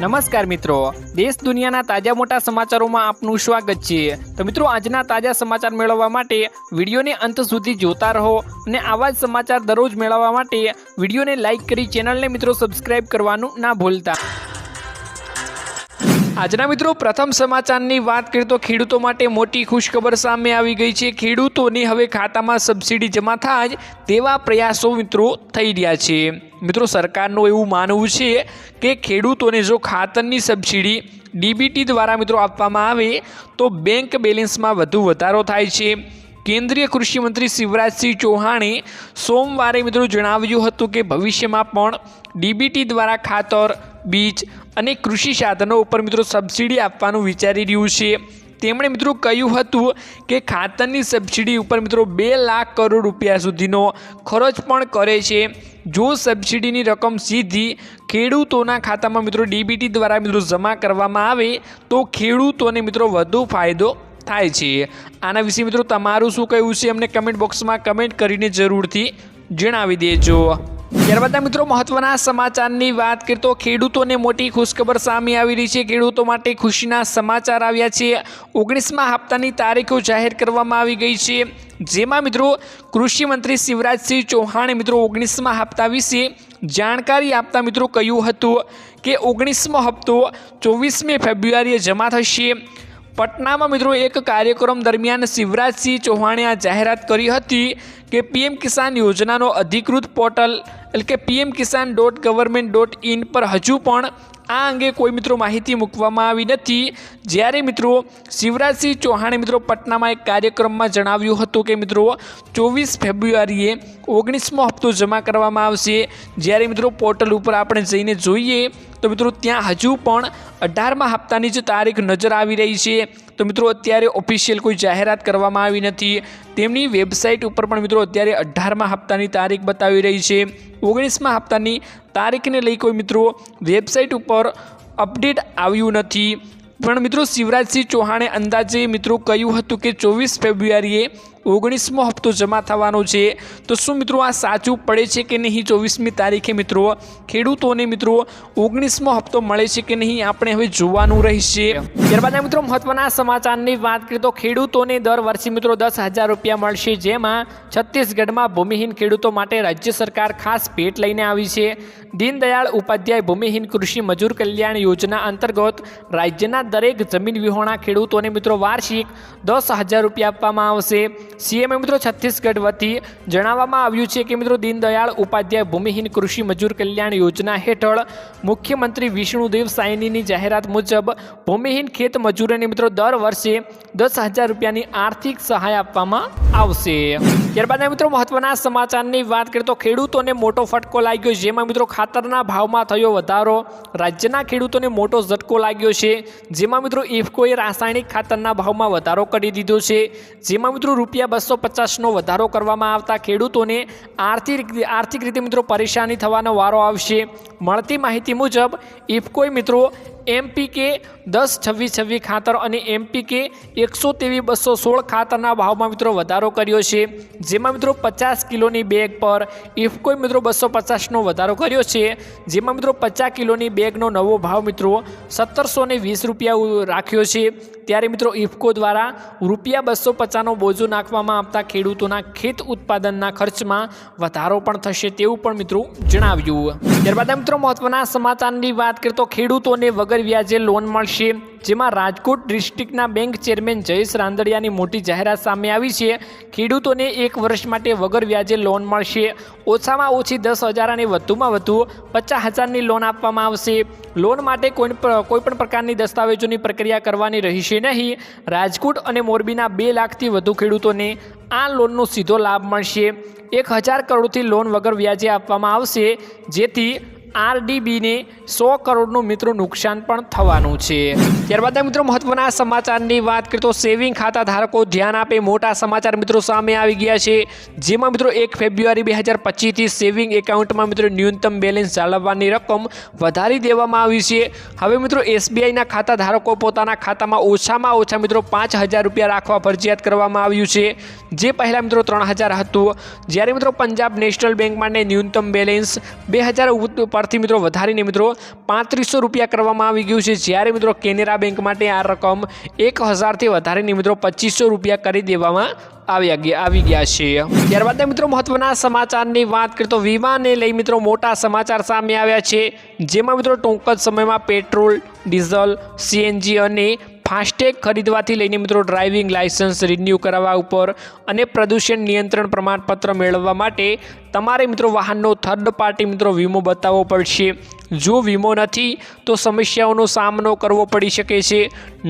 નમસ્કાર મિત્રો, દેશ દુનિયાના તાજા મોટા સમાચારોમાં આપનું સ્વાગત છે। તો મિત્રો, આજના તાજા સમાચાર મેળવવા માટે વિડીયોને અંત સુધી જોતા રહો અને આવા જ સમાચાર દરરોજ મેળવવા માટે વિડીયોને લાઇક કરી ચેનલને મિત્રો સબસ્ક્રાઇબ કરવાનું ના ભૂલતા। આજના મિત્રો પ્રથમ સમાચારની વાત કરીએ તો ખેડૂતો માટે મોટી ખુશખબર સામે આવી ગઈ છે। ખેડૂતોને હવે ખાતામાં સબસિડી જમા થાય તેવા પ્રયાસો મિત્રો થઈ રહ્યા છે। મિત્રો, સરકારનું એવું માનવું છે કે ખેડૂતોને જો ખાતરની સબસિડી ડીબીટી દ્વારા મિત્રો આપવામાં આવે તો બેંક બેલેન્સમાં વધુ વધારો થાય છે। કેન્દ્રીય કૃષિ મંત્રી શિવરાજસિંહ ચૌહાણે સોમવારે મિત્રો જણાવ્યું હતું કે ભવિષ્યમાં પણ ડીબીટી દ્વારા ખાતર, બીજ અને કૃષિ સાધનો ઉપર મિત્રો સબસિડી આપવાનું વિચારી રહ્યું છે। તેમણે મિત્રો કહ્યું હતું કે ખાતરની સબસિડી ઉપર મિત્રો 2 લાખ કરોડ રૂપિયા સુધીનો ખર્ચ પણ કરે છે। જો સબસિડીની રકમ સીધી ખેડૂતોના ખાતામાં મિત્રો ડીબીટી દ્વારા મિત્રો જમા કરવામાં આવે તો ખેડૂતોને મિત્રો વધુ ફાયદો થાય છે। આના વિશે મિત્રો તમારું શું કહેવું છે અમને કમેન્ટ બોક્સમાં કમેન્ટ કરીને જરૂરથી જણાવી દેજો। ત્યારબાદ મિત્રો મહત્વના સમાચારની વાત કરીએ તો ખેડૂતોને મોટી ખુશખબર સામે આવી રહી છે। ખેડૂતો માટે ખુશીના સમાચાર આવ્યા છે। 19મા હપ્તાની તારીખો જાહેર કરવામાં આવી ગઈ છે, જેમાં મિત્રો કૃષિ મંત્રી શિવરાજસિંહ ચૌહાણે મિત્રો 19મા હપ્તા વિશે જાણકારી આપતા મિત્રો કહ્યું હતું કે 19મો હપ્તો 24મી ફેબ્રુઆરીએ જમા થશે। પટનામાં મિત્રો એક કાર્યક્રમ દરમિયાન શિવરાજસિંહ ચૌહાણે આ જાહેરાત કરી હતી કે પીએમ કિસાન યોજનાનો અધિકૃત પોર્ટલ એટલે કે pmkisan.government.in પર હજુ પણ આ અંગે કોઈ મિત્રો માહિતી મૂકવામાં આવી નથી। જ્યારે મિત્રો શિવરાજસિંહ ચૌહાણે મિત્રો પટનામાં એક કાર્યક્રમમાં જણાવ્યું હતું કે મિત્રો 24 ફેબ્રુઆરીએ 19મો હપ્તો જમા કરવામાં આવશે। જ્યારે મિત્રો પોર્ટલ ઉપર આપણે જઈને જોઈએ તો મિત્રો ત્યાં હજુ પણ 18મા હપ્તાની જ તારીખ નજર આવી રહી છે। તો મિત્રો અત્યારે ઓફિશિયલ કોઈ જાહેરાત કરવામાં આવી નથી। તેમની વેબસાઇટ ઉપર પણ મિત્રો અત્યારે 18મા હપ્તાની તારીખ બતાવી રહી છે। 19મા હપ્તાની તારીખને લઈ કોઈ મિત્રો વેબસાઇટ ઉપર અપડેટ આવ્યું નથી। પણ મિત્રો શિવરાજસિંહ ચૌહાણે અંદાજે મિત્રો કહ્યું હતું કે 24 ફેબ્રુઆરીએ 19મો હપ્તો જમા થવાનો છે। તો શું મિત્રો આ સાચું પડે છે કે નહીં? 24મી તારીખે મિત્રો ખેડૂતોને મિત્રો 19મો હપ્તો મળે છે કે નહીં આપણે હવે જોવાનું રહેશે। ત્યારબાદ મિત્રો મહત્વના સમાચારની વાત કરીએ તો ખેડૂતોને દર વર્ષે મિત્રો 10,000 રૂપિયા મળશે, જેમાં છત્તીસગઢમાં ભૂમિહીન ખેડૂતો માટે રાજ્ય સરકાર ખાસ ભેટ લઈને આવી છે। દીનદયાળ ઉપાધ્યાય ભૂમિહીન કૃષિ મજૂર કલ્યાણ યોજના અંતર્ગત રાજ્યના દરેક જમીન વિહોણા ખેડૂતોને મિત્રો વાર્ષિક 10,000 રૂપિયા આપવામાં આવશે। સીએમ મિત્રો છત્તીસગઢ વતી જણાવવામાં આવ્યું છે કે મિત્રો દીનદયાળ ઉપાધ્યાય ભૂમિહીન કૃષિ મજૂર કલ્યાણ યોજના હેઠળ મુખ્યમંત્રી વિષ્ણુદેવ સાયનીની જાહેરાત મુજબ ભૂમિહીન ખેત મજૂરોને મિત્રો દર વર્ષે 10,000 રૂપિયાની આર્થિક સહાય આપવામાં આવશે। ત્યારબાદ મિત્રો મહત્વના સમાચારની વાત કરીએ તો ખેડૂતોને મોટો ફટકો લાગ્યો, જેમાં મિત્રો ખાતરના ભાવમાં થયો વધારો। રાજ્યના ખેડૂતોને મોટો ઝટકો લાગ્યો છે, જેમાં મિત્રો ઇફકોએ રાસાયણિક ખાતરના ભાવમાં વધારો કરી દીધો છે। જેમાં મિત્રો ₹250નો વધારો કરવામાં આવતા ખેડૂતોને આર્થિક રીતે મિત્રો પરેશાની થવાનો વારો આવશે। મળતી માહિતી મુજબ ઇફકોએ મિત્રો MPK 10-26-26 ખાતર અને MPK 100-216 ખાતરના ભાવમાં મિત્રો વધારો કર્યો છે। જેમાં મિત્રો 50 કિલોની બેગ પર ઇફકોએ મિત્રો 250નો વધારો કર્યો છે। જેમાં મિત્રો 50 કિલોની બેગનો નવો ભાવ મિત્રો 1720 રૂપિયા રાખ્યો છે। ત્યારે મિત્રો ઇફકો દ્વારા ₹250નો બોજો નાખવામાં આવતા ખેડૂતોના ખેત ઉત્પાદનના ખર્ચમાં વધારો પણ થશે તેવું પણ મિત્રો જણાવ્યું। ત્યારબાદ મિત્રો મહત્વના સમાચારની વાત કરીએ તો ખેડૂતોને વગર વ્યાજે લોન મળશે, જેમાં રાજકોટ ડિસ્ટ્રિક્ટના બેંક ચેરમેન જયેશ રાંદડિયાની મોટી જાહેરાત સામે આવી છે। ખેડૂતોને 1 વર્ષ માટે વગર વ્યાજે લોન મળશે। ઓછામાં ઓછી 10,000 અને વધુમાં વધુ 50,000ની લોન આપવામાં આવશે। લોન માટે કોઈ પણ પ્રકારની દસ્તાવેજોની પ્રક્રિયા કરવાની રહેશે નહીં। રાજકોટ અને મોરબીના 2 લાખથી વધુ ખેડૂતોને આ લોનનો સીધો લાભ મળશે। 1,000 કરોડથી લોન વગર વ્યાજે આપવામાં આવશે, જેથી RDBને 100 કરોડનું મિત્રો નુકસાન પણ થવાનું છે। ત્યારબાદ મિત્રો મહત્વના સમાચારની વાત કરીએ તો સેવિંગ ખાતા ધારકો ધ્યાન આપે, મોટા સમાચાર મિત્રો સામે આવી ગયા છે। જેમાં મિત્રો 1 ફેબ્રુઆરી 2025થી સેવિંગ એકાઉન્ટમાં મિત્રો ન્યૂનતમ બેલેન્સ જાળવવાની રકમ વધારી દેવામાં આવી છે। હવે મિત્રો SBIના ખાતા ધારકો પોતાના ખાતામાં ઓછામાં ઓછા મિત્રો 5,000 રૂપિયા રાખવા ફરજિયાત કરવામાં આવ્યું છે, જે પહેલાં મિત્રો 3,000 હતું। જ્યારે મિત્રો પંજાબ નેશનલ બેંક માટે ન્યૂનતમ બેલેન્સ 2,000 પરથી મિત્રો વધારીને મિત્રો 3500 રૂપિયા કરવામાં આવી ગયું છે, જ્યારે મિત્રો કેનેરા બેંક માટે આ રકમ 1000થી વધારીને મિત્રો 2500 રૂપિયા કરી દેવામાં આવી ગયા છે। ત્યારબાદ મિત્રો મહત્વના સમાચારની વાત કરીએ તો વીમાને લઈ મિત્રો મોટા સમાચાર સામે આવ્યા છે, જેમાં મિત્રો ટૂંક જ સમયમાં પેટ્રોલ, ડીઝલ, CNG અને ફાસ્ટેગ ખરીદવાથી લઈને મિત્રો ડ્રાઇવિંગ લાયસન્સ રિન્યૂ કરાવવા ઉપર અને પ્રદૂષણ નિયંત્રણ પ્રમાણપત્ર મેળવવા માટે તમારે મિત્રો વાહનનો થર્ડ પાર્ટી મિત્રો વીમો બતાવવો પડશે। જો વીમો નથી તો સમસ્યાઓનો સામનો કરવો પડી શકે છે।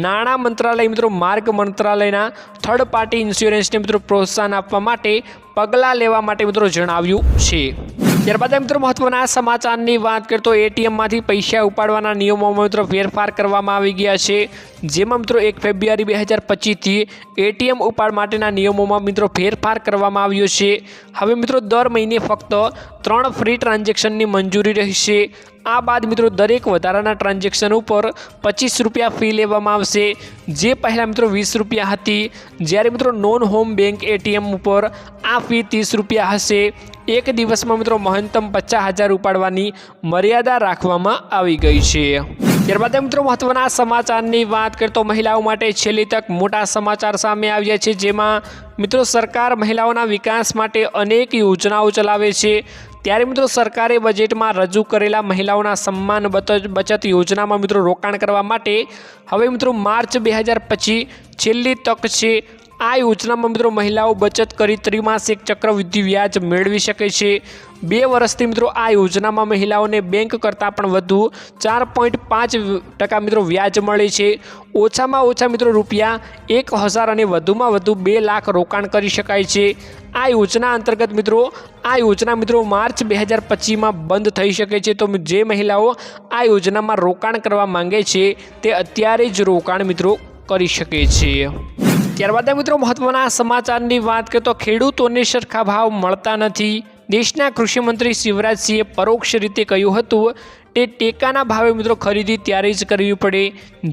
નાણાં મંત્રાલય મિત્રો માર્ગ મંત્રાલયના થર્ડ પાર્ટી ઇન્સ્યોરન્સને મિત્રો પ્રોત્સાહન આપવા માટે પગલાં લેવા માટે મિત્રો જણાવ્યું છે। ત્યારબાદ મિત્રો મહત્વના સમાચારની વાત કરીએ તો ATMમાંથી પૈસા ઉપાડવાના નિયમોમાં મિત્રો ફેરફાર કરવામાં આવી ગયા છે, જેમાં મિત્રો 1 ફેબ્રુઆરી 2025થી ATM ઉપાડ માટેના નિયમોમાં મિત્રો ફેરફાર કરવામાં આવ્યો છે। હવે મિત્રો દર મહિને ફક્ત 3 ફ્રી ટ્રાન્ઝેક્શનની મંજૂરી રહેશે। આ બાદ મિત્રો દરેક વધારાના ટ્રાન્ઝેક્શન ઉપર 25 રૂપિયા ફી લેવામાં આવશે, જે પહેલાં મિત્રો 20 રૂપિયા હતી, જ્યારે મિત્રો નોન હોમ બેંક ATM ઉપર આ ફી 30 રૂપિયા હશે। એક દિવસમાં મિત્રો મહત્તમ 50,000 ઉપાડવાની મર્યાદા રાખવામાં આવી ગઈ છે। ત્યારબાદ મિત્રો મહત્વના સમાચારની વાત કરીએ તો મહિલાઓ માટે છેલ્લી તક મોટા સમાચાર સામે આવ્યા છે, જેમાં મિત્રો સરકાર મહિલાઓના વિકાસ માટે અનેક યોજનાઓ ચલાવે છે। ત્યારે મિત્રો સરકારે બજેટમાં રજૂ કરેલા મહિલાઓના સન્માન બચત યોજનામાં મિત્રો રોકાણ કરવા માટે હવે મિત્રો માર્ચ 2025 છેલ્લી તક છે। આ યોજનામાં મિત્રો મહિલાઓ બચત કરી ત્રિમાસિક ચક્રવૃદ્ધિ વ્યાજ મેળવી શકે છે। 2 વર્ષથી મિત્રો આ યોજનામાં મહિલાઓને બેંક કરતાં પણ વધુ 4.5% મિત્રો વ્યાજ મળે છે। ઓછામાં ઓછા મિત્રો રૂપિયા 1000 અને વધુમાં વધુ 2 લાખ રોકાણ કરી શકાય છે। આ યોજના અંતર્ગત મિત્રો આ યોજના મિત્રો માર્ચ 2025માં બંધ થઈ શકે છે, તો જે મહિલાઓ આ યોજનામાં રોકાણ કરવા માંગે છે તે અત્યારે જ રોકાણ મિત્રો કરી શકે છે। ત્યારબાદ મિત્રો મહત્વના સમાચારની વાત કરીએ તો ખેડૂતોને સરખા ભાવ મળતા નથી। દેશના કૃષિમંત્રી શિવરાજસિંહે પરોક્ષ રીતે કહ્યું હતું કે ટેકાના ભાવે મિત્રો ખરીદી ત્યારે જ કરવી પડે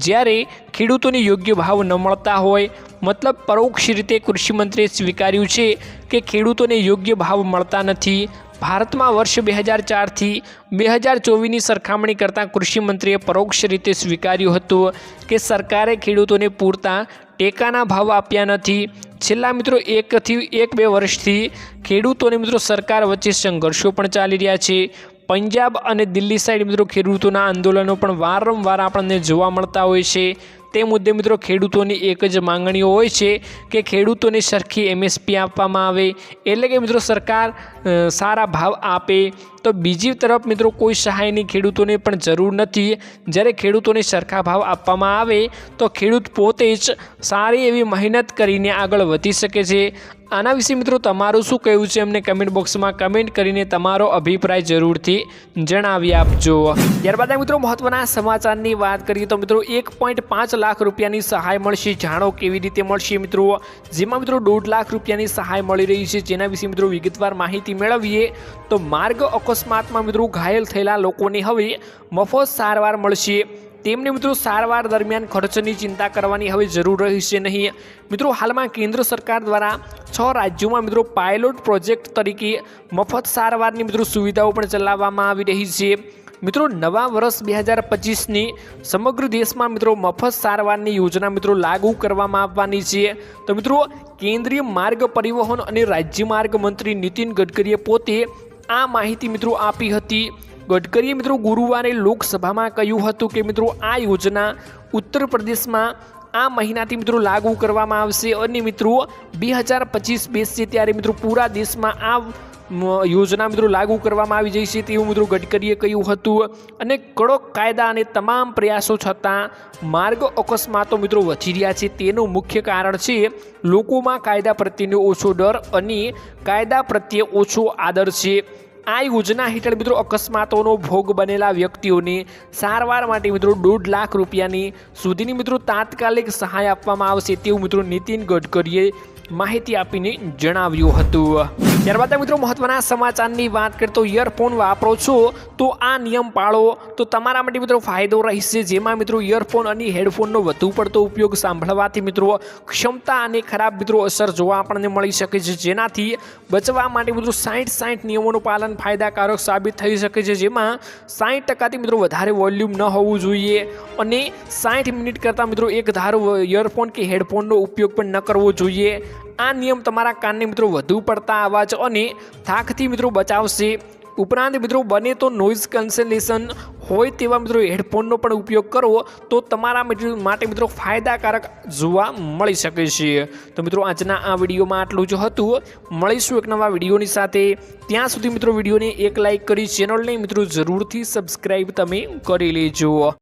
જ્યારે ખેડૂતોને યોગ્ય ભાવ ન મળતા હોય। મતલબ પરોક્ષ રીતે કૃષિમંત્રીએ સ્વીકાર્યું છે કે ખેડૂતોને યોગ્ય ભાવ મળતા નથી। ભારતમાં વર્ષ 2004થી 2024ની સરખામણી કરતાં કૃષિમંત્રીએ પરોક્ષ રીતે સ્વીકાર્યું હતું કે સરકારે ખેડૂતોને પૂરતા ટેકાના ભાવ આપ્યા નથી। છેલ્લા મિત્રો 1-2 વર્ષથી ખેડૂતોને મિત્રો સરકાર વચ્ચે સંઘર્ષો પણ ચાલી રહ્યા છે। પંજાબ અને દિલ્હી સાઈડ મિત્રો ખેડૂતોના આંદોલનો પણ વારંવાર આપણને જોવા મળતા હોય છે। તે મુદ્દે મિત્રો ખેડૂતોની એક જ માંગણીઓ હોય છે કે ખેડૂતોને સરખી MSP આપવામાં આવે, એટલે કે મિત્રો સરકાર સારા ભાવ આપે। તો બીજી તરફ મિત્રો કોઈ સહાયની ખેડૂતોને પણ જરૂર નથી। જ્યારે ખેડૂતોને સરખા ભાવ આપવામાં આવે તો ખેડૂત પોતે જ સારી એવી મહેનત કરીને આગળ વધી શકે છે। આના વિશે મિત્રો તમારું શું કહેવું છે અમને કમેન્ટ બોક્સમાં કમેન્ટ કરીને તમારો અભિપ્રાય જરૂરથી જણાવી આપજો। ત્યારબાદ મિત્રો મહત્વના સમાચારની વાત કરીએ તો મિત્રો 1.5 લાખ રૂપિયાની સહાય મળશે। જાણો કેવી રીતે મળશે મિત્રો, જેમાં મિત્રો 1.5 લાખ રૂપિયાની સહાય મળી રહી છે, જેના વિશે મિત્રો વિગતવાર માહિતી મેળવીએ તો માર્ગ અકસ્માતમાં મિત્રો ઘાયલ થયેલા લોકોને હવે મફત સારવાર મળશે। તેમને મિત્રો સારવાર દરમિયાન ખર્ચની ચિંતા કરવાની હવે જરૂર રહેશે નહીં। મિત્રો હાલમાં કેન્દ્ર સરકાર દ્વારા 6 રાજ્યોમાં મિત્રો પાયલોટ પ્રોજેક્ટ તરીકે મફત સારવારની મિત્રો સુવિધાઓ પણ ચલાવવામાં આવી રહી છે। મિત્રો નવા વર્ષ 2025ની સમગ્ર દેશમાં મિત્રો મફત સારવારની યોજના મિત્રો લાગુ કરવામાં આવવાની છે। તો મિત્રો કેન્દ્રીય માર્ગ પરિવહન અને રાજ્ય માર્ગ મંત્રી નીતિન ગડકરીએ પોતે આ માહિતી મિત્રો આપી હતી। ગડકરીએ મિત્રો ગુરુવારે લોકસભામાં કહ્યું હતું કે મિત્રો આ યોજના ઉત્તર પ્રદેશમાં આ મહિનાથી મિત્રો લાગુ કરવામાં આવશે અને મિત્રો 2025 બેસશે ત્યારે મિત્રો પૂરા દેશમાં આ યોજના મિત્રો લાગુ કરવામાં આવી જશે તેવું મિત્રો ગડકરીએ કહ્યું હતું। અને કડક કાયદા અને તમામ પ્રયાસો છતાં માર્ગ અકસ્માતો મિત્રો વધી રહ્યા છે। તેનું મુખ્ય કારણ છે લોકોમાં કાયદા પ્રત્યેનો ઓછો ડર અને કાયદા પ્રત્યે ઓછો આદર છે। આ યોજના હેઠળ મિત્રો અકસ્માતોનો ભોગ બનેલા વ્યક્તિઓને સારવાર માટે મિત્રો 1.5 લાખ રૂપિયાની સુધીની મિત્રો તાત્કાલિક સહાય આપવામાં આવશે તેવું મિત્રો નીતિન ગડકરીએ માહિતી આપીને જણાવ્યું હતું। ત્યારબાદ મિત્રો મહત્વના સમાચારની વાત કરીએ તો ઇયરફોન વાપરો છો તો આ નિયમ પાળો તો તમારા માટે મિત્રો ફાયદો રહેશે, જેમાં મિત્રો ઇયરફોન અને હેડફોનનો વધુ પડતો ઉપયોગ સાંભળવાથી મિત્રો ક્ષમતા અને ખરાબ મિત્રો અસર જોવા આપણને મળી શકે છે, જેનાથી બચવા માટે મિત્રો 60 નિયમોનું પાલન ફાયદાકારક સાબિત થઈ શકે છે, જેમાં 60% મિત્રો વધારે વોલ્યુમ ન હોવું જોઈએ અને 60 મિનિટ કરતાં મિત્રો એક ધારો ઇયરફોન કે હેડફોનનો ઉપયોગ પણ ન કરવો જોઈએ। આ નિયમ તમારા કાનને મિત્રો વધુ પડતા અવાજ અને થાકથી મિત્રો બચાવશે। ઉપરાંત મિત્રો બને તો નોઇઝ કેન્સલેશન હોય તેવા મિત્રો હેડફોનનો પણ ઉપયોગ કરો તો તમારા માટે મિત્રો ફાયદાકારક જોવા મળી શકે છે। તો મિત્રો આજના આ વિડીયોમાં આટલું જ હતું। મળીશું એક નવા વિડીયોની સાથે, ત્યાં સુધી મિત્રો વિડીયોને એક લાઇક કરી ચેનલને મિત્રો જરૂરથી સબસ્ક્રાઈબ તમે કરી લેજો।